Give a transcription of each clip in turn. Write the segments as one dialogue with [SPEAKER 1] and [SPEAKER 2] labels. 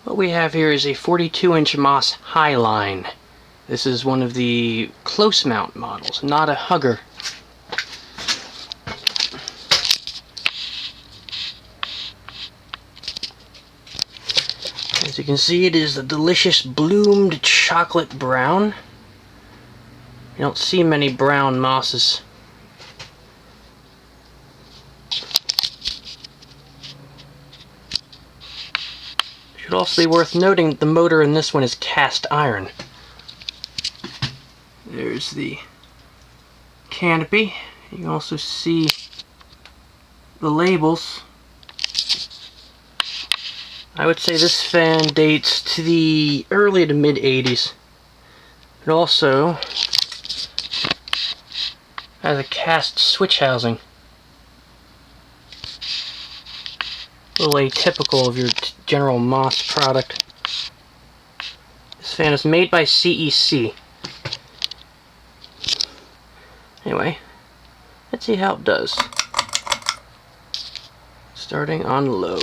[SPEAKER 1] What we have here is a 42-inch Moss Highline. This is one of the close mount models, not a hugger. As you can see, it is a delicious bloomed chocolate brown. You don't see many brown mosses. Should also be worth noting that the motor in this one is cast iron. There's the canopy. You can also see the labels. I would say this fan dates to the early to mid 80s. It also has a cast switch housing. A little atypical of your general Moss product. This fan is made by CEC. Anyway, let's see how it does. Starting on low.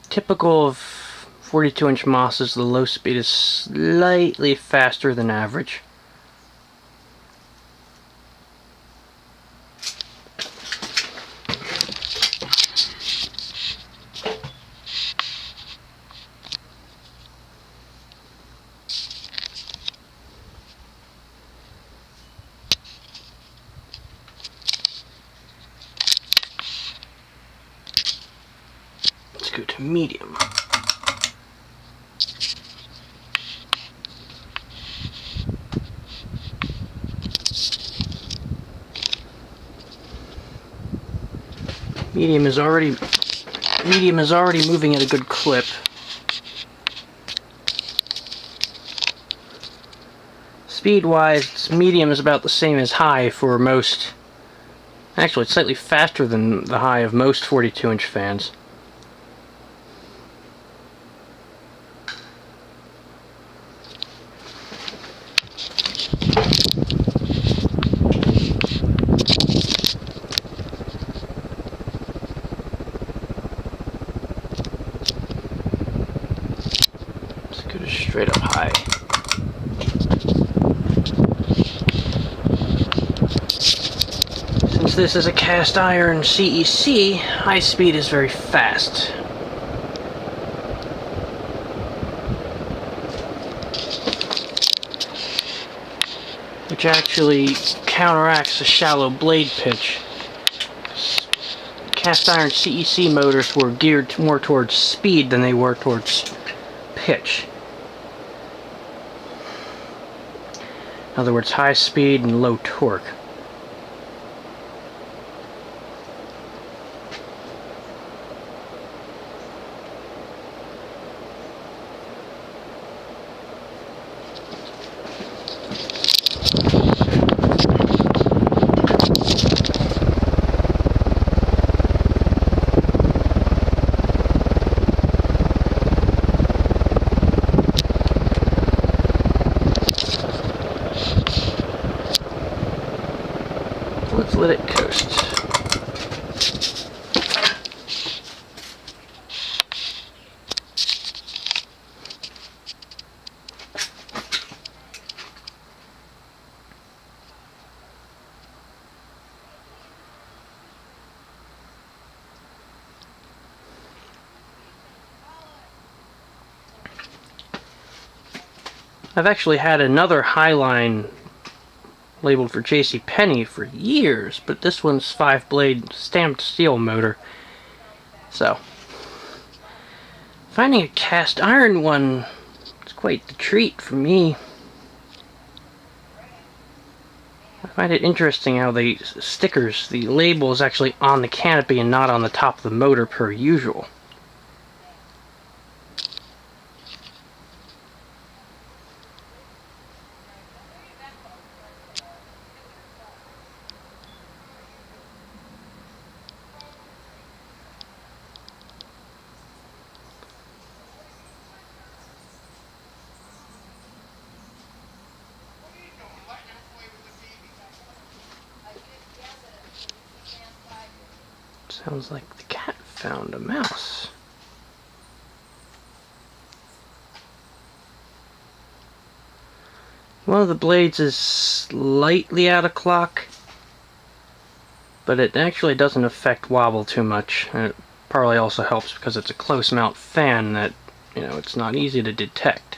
[SPEAKER 1] Typical of 42-inch Mosses, the low speed is slightly faster than average. Let's go to medium. Medium is already moving at a good clip. Speed-wise, medium is about the same as high for most. Actually, it's slightly faster than the high of most 42-inch fans. Let's go to straight up high. Since this is a cast iron CEC, high speed is very fast. Which actually counteracts the shallow blade pitch. Cast iron CEC motors were geared more towards speed than they were towards pitch. In other words, high speed and low torque. Let's let it coast. I've actually had another Highline labeled for JCPenney for years, but this one's 5-blade stamped steel motor. So, finding a cast iron one is quite the treat for me. I find it interesting how the stickers, the label is actually on the canopy and not on the top of the motor per usual. Sounds like the cat found a mouse. One of the blades is slightly out of clock, but it actually doesn't affect wobble too much. And it probably also helps because it's a close mount fan that, it's not easy to detect.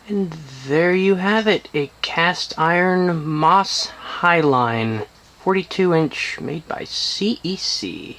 [SPEAKER 1] And there you have it, a cast iron Moss Highline 42-inch made by CEC.